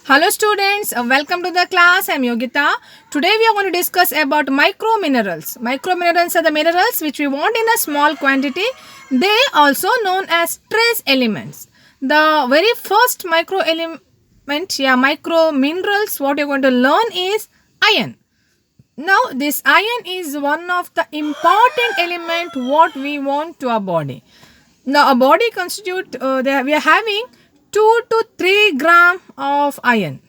Hello students, welcome to the class. I am Yogita. Today we are going to discuss about micro minerals. Micro minerals are the minerals which we want in a small quantity. They also known as trace elements. The very first micro element, micro minerals, what you are going to learn is iron. Now this iron is one of the important element what we want to our body. Now a body constitute, we are having 2 to 3 gram of iron.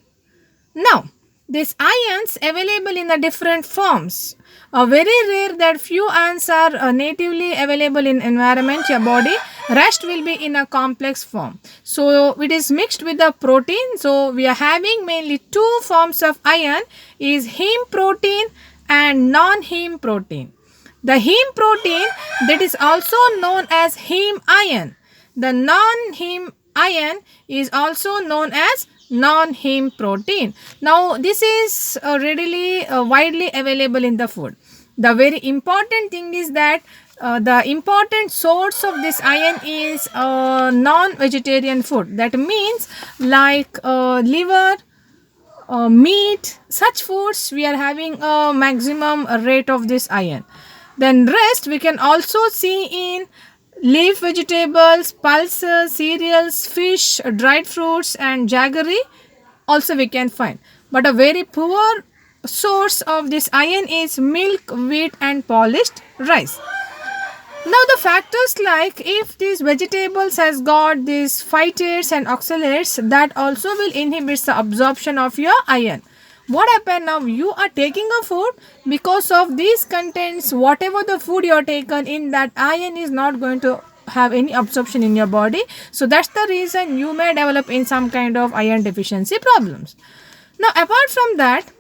Now, these ions available in the different forms. Very rare that few ions are natively available in environment, your body. Rest will be in a complex form. So, it is mixed with the protein. So, we are having mainly two forms of iron is heme protein and non-heme protein. The heme protein that is also known as heme iron. The non-heme iron is also known as non-heme protein. Now this is readily widely available in the food. The very important thing is that the important source of this iron is non-vegetarian food. That means like liver, meat, such foods we are having a maximum rate of this iron. Then rest we can also see in leaf vegetables, pulses, cereals, fish, dried fruits and jaggery also we can find. But a very poor source of this iron is milk, wheat and polished rice. Now the factors like if these vegetables has got these phytates and oxalates, that also will inhibit the absorption of your iron. What happen now? You are taking a food because of these contents, whatever the food you are taken in, that iron is not going to have any absorption in your body. So that's the reason you may develop in some kind of iron deficiency problems. Now apart from that,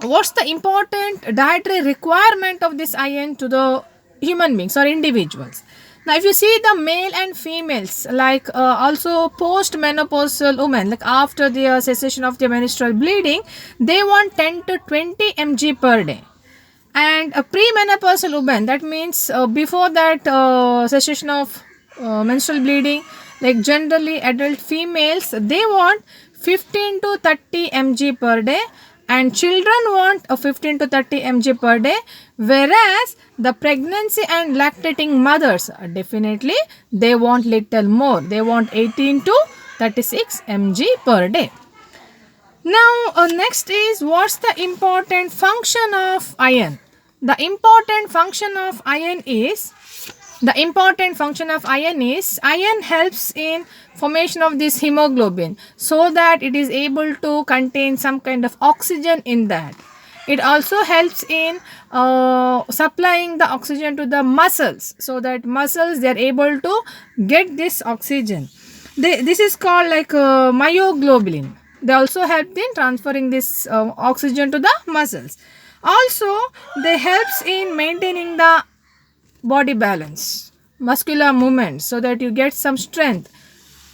what's the important dietary requirement of this iron to the human beings or individuals? Now if you see the male and females, like also post-menopausal women, like after the cessation of their menstrual bleeding, they want 10 to 20 mg per day. And a premenopausal woman, that means before that cessation of menstrual bleeding, like generally adult females, they want 15 to 30 mg per day, and children want a 15 to 30 mg per day, whereas the pregnancy and lactating mothers definitely they want little more, they want 18 to 36 mg per day. Now next is what's the important function of iron. The important function of iron is iron helps in formation of this hemoglobin, so that it is able to contain some kind of oxygen in that. It also helps in supplying the oxygen to the muscles, so that muscles they are able to get this oxygen. This is called like myoglobin. They also help in transferring this oxygen to the muscles. Also, they helps in maintaining the body balance, muscular movement, so that you get some strength,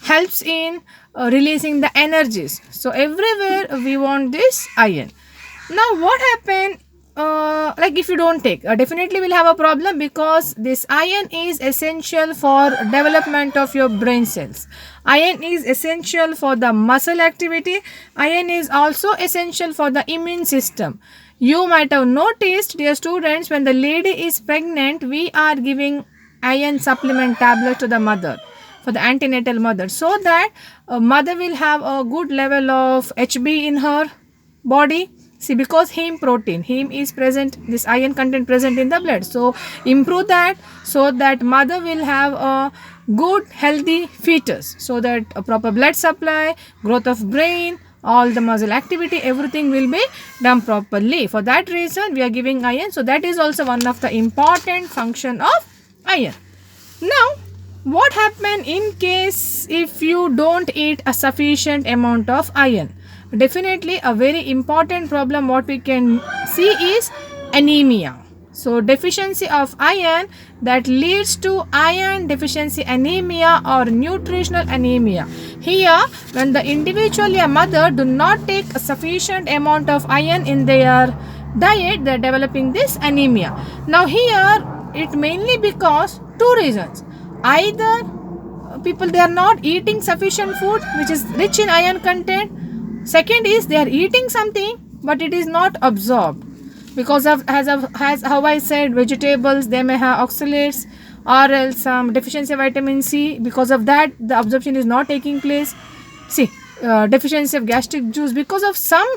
helps in releasing the energies. So everywhere we want this iron. Now what happen, like if you don't take, definitely will have a problem, because this iron is essential for development of your brain cells. Iron is essential for the muscle activity. Iron is also essential for the immune system. You might have noticed, dear students, when the lady is pregnant, we are giving iron supplement tablet to the mother, for the antenatal mother, so that mother will have a good level of HB in her body. See, because heme is present, this iron content present in the blood. So improve that, so that mother will have a good healthy fetus, so that a proper blood supply, growth of brain, all the muscle activity, everything will be done properly. For that reason we are giving iron. So that is also one of the important function of iron. Now what happen in case if you don't eat a sufficient amount of iron? Definitely a very important problem what we can see is anemia. So deficiency of iron, that leads to iron deficiency anemia or nutritional anemia. Here when the individual or mother do not take a sufficient amount of iron in their diet, they are developing this anemia. Now here it mainly because two reasons. Either people they are not eating sufficient food which is rich in iron content, Second is they are eating something but it is not absorbed because of as how I said, vegetables they may have oxalates or else some deficiency of vitamin C. Because of that, the absorption is not taking place. See, deficiency of gastric juice, because of some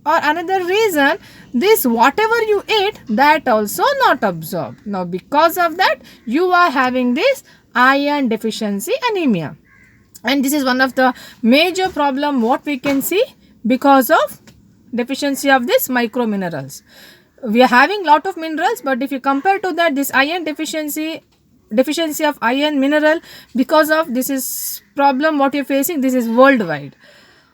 or another reason, this whatever you ate, that also not absorbed. Now because of that, you are having this iron deficiency anemia, and this is one of the major problem what we can see because of deficiency of this micro minerals. We are having lot of minerals, but if you compare to that, this iron deficiency of iron mineral, because of this is problem what you're facing, this is worldwide.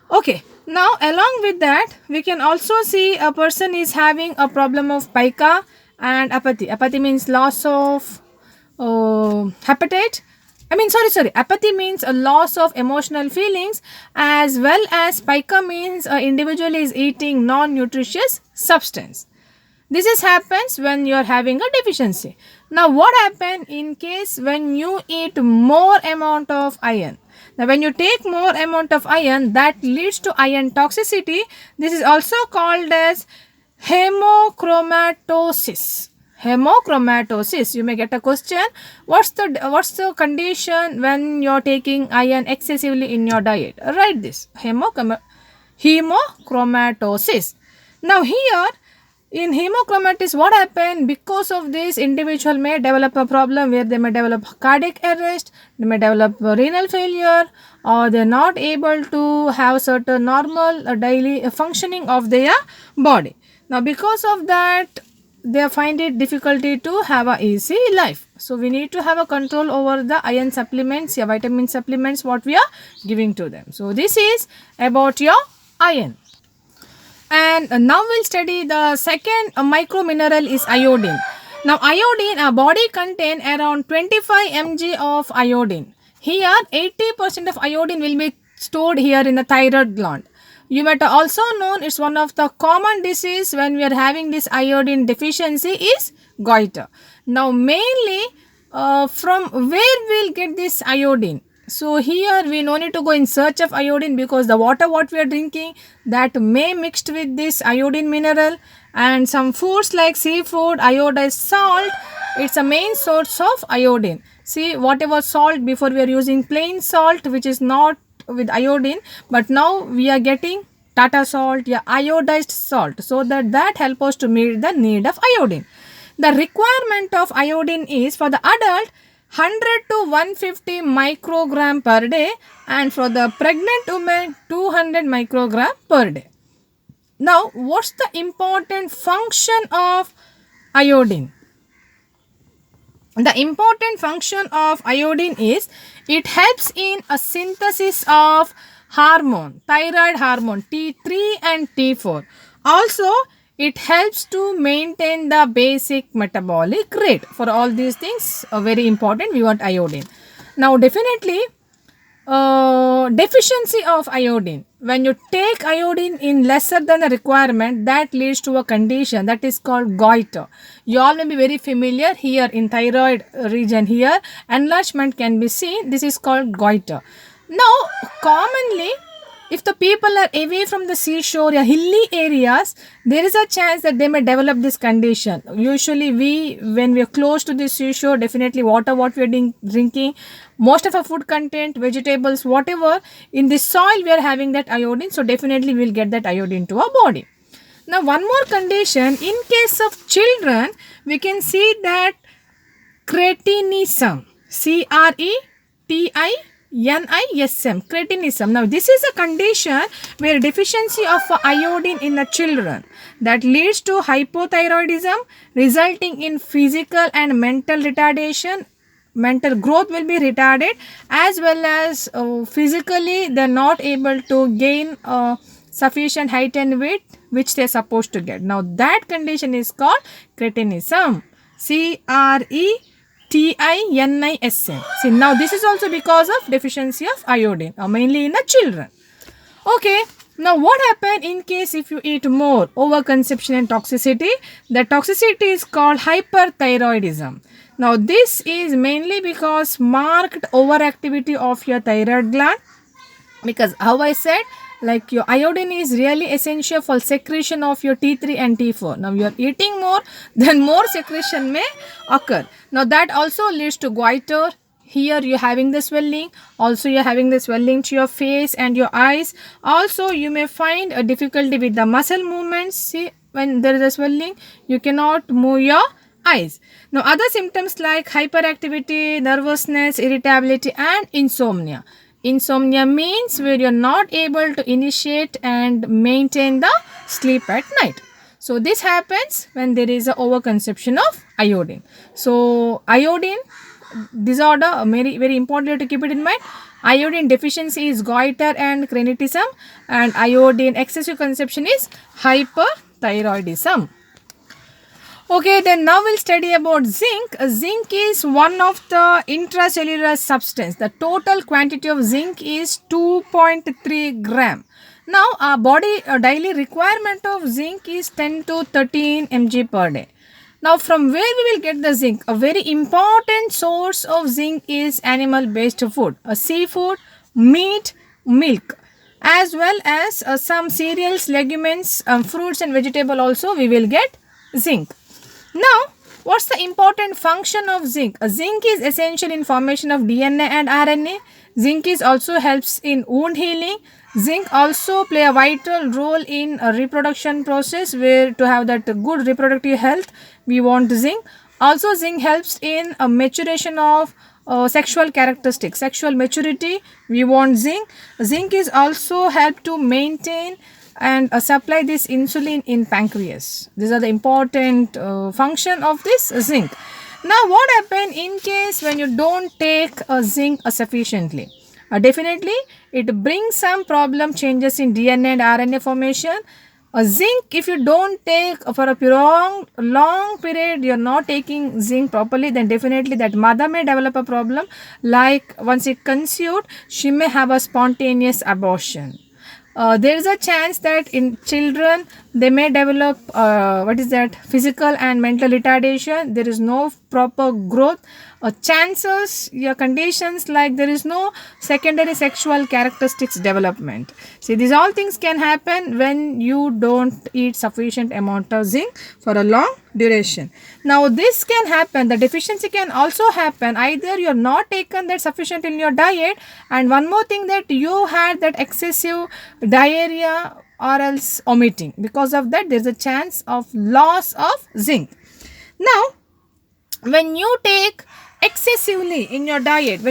Okay, now along with that, we can also see a person is having a problem of pica and apathy. Apathy means loss of appetite. Apathy means a loss of emotional feelings, as well as pica means individual is eating non-nutritious substance. This is happens when you are having a deficiency. Now what happen in case when you eat more amount of iron? Now when you take more amount of iron, that leads to iron toxicity. This is also called as hemochromatosis. Hemochromatosis. You may get a question. What's the condition when you're taking iron excessively in your diet? Write this. Hemochromatosis. Now here, in hemochromatosis, what happened? Because of this, individual may develop a problem where they may develop cardiac arrest, they may develop renal failure, or they're not able to have certain normal daily functioning of their body. Now because of that, they find it difficulty to have a easy life. So we need to have a control over the iron supplements, your vitamin supplements what we are giving to them. So this is about your iron. And now we'll study the second micro mineral is iodine. Now iodine, our body contain around 25 mg of iodine. Here 80% of iodine will be stored here in the thyroid gland. You might also know it's one of the common disease when we are having this iodine deficiency is goiter. Now mainly from where we'll get this iodine? So here we no need to go in search of iodine, because the water what we are drinking, that may mixed with this iodine mineral, and some foods like seafood, iodized salt, it's a main source of iodine. See, whatever salt before we are using plain salt which is not with iodine, but now we are getting Tata salt, yeah, iodized salt, so that help us to meet the need of iodine. The requirement of iodine is for the adult 100 to 150 microgram per day, and for the pregnant woman 200 microgram per day. Now what's the important function of iodine? The important function of iodine is it helps in a synthesis of hormone, thyroid hormone T3 and T4. Also it helps to maintain the basic metabolic rate. For all these things very important, we want iodine. Now definitely deficiency of iodine, when you take iodine in lesser than the requirement, that leads to a condition that is called goiter. You all may be very familiar here in thyroid region, here enlargement can be seen. This is called goiter. Now commonly, if the people are away from the seashore or hilly areas, there is a chance that they may develop this condition. Usually when we are close to the seashore, definitely water what we are drinking, most of our food content, vegetables, whatever, in the soil we are having that iodine, so definitely we will get that iodine to our body. Now one more condition, in case of children, we can see that cretinism, cretinism, cretinism. Now this is a condition where deficiency of iodine in the children, that leads to hypothyroidism, resulting in physical and mental retardation. Mental growth will be retarded, as well as physically they are not able to gain sufficient height and weight which they are supposed to get. Now that condition is called cretinism, cretinism. See, now this is also because of deficiency of iodine, mainly in the children. Okay, now what happen in case if you eat more? Overconsumption and toxicity. The toxicity is called hyperthyroidism. Now this is mainly because marked overactivity of your thyroid gland, because how I said, Like your iodine is really essential for secretion of your T3 and T4. Now you are eating more, then more secretion may occur. Now that also leads to goiter. Here you're having the swelling. Also you're having the swelling to your face and your eyes. Also you may find a difficulty with the muscle movements. See, when there is a swelling, you cannot move your eyes. Now other symptoms like hyperactivity, nervousness, irritability and insomnia. Insomnia means where you're not able to initiate and maintain the sleep at night. So this happens when there is a overconsumption of iodine. So iodine disorder, very important to keep it in mind. Iodine deficiency is goiter and cranitism, and iodine excessive consumption is hyperthyroidism. Okay, then now we'll study about zinc. Zinc is one of the intracellular substance. The total quantity of zinc is 2.3 gram. Now our body daily requirement of zinc is 10 to 13 mg per day. Now from where we will get the zinc? A very important source of zinc is animal based food, seafood, meat, milk, as well as some cereals, legumes, fruits and vegetable also we will get zinc. Now, what's the important function of zinc? Zinc is essential in formation of DNA and RNA. Zinc is also helps in wound healing. Zinc also play a vital role in a reproduction process, where to have that good reproductive health we want zinc. Also zinc helps in a maturation of sexual characteristics, sexual maturity we want zinc. Zinc is also help to maintain and supply this insulin in pancreas. These are the important function of this zinc. Now what happen in case when you don't take zinc sufficiently? Definitely it brings some problem changes in DNA and RNA formation. Zinc, if you don't take for a long period, you're not taking zinc properly, then definitely that mother may develop a problem, like once it conceived, she may have a spontaneous abortion. There is a chance that in children they may develop physical and mental retardation. There is no proper growth. Chances, your conditions like there is no secondary sexual characteristics development. See, these all things can happen when you don't eat sufficient amount of zinc for a long duration. Now this can happen, the deficiency can also happen either you're not taken that sufficient in your diet, and one more thing that you had that excessive diarrhea or else vomiting. Because of that there is a chance of loss of zinc. Now when you take excessively in your diet,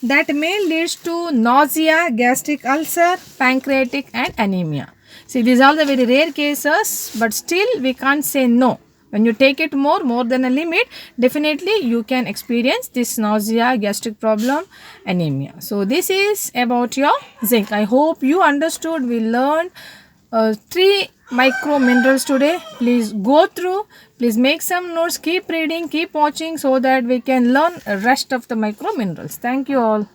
that may lead to nausea, gastric ulcer, pancreatic and anemia. See, these are the very rare cases, but still we can't say no. When you take it more than a limit, definitely you can experience this nausea, gastric problem, anemia. So this is about your zinc. I hope you understood. We learned 3 micro minerals today. Please go through, please make some notes, keep reading, keep watching, so that we can learn the rest of the micro minerals. Thank you all.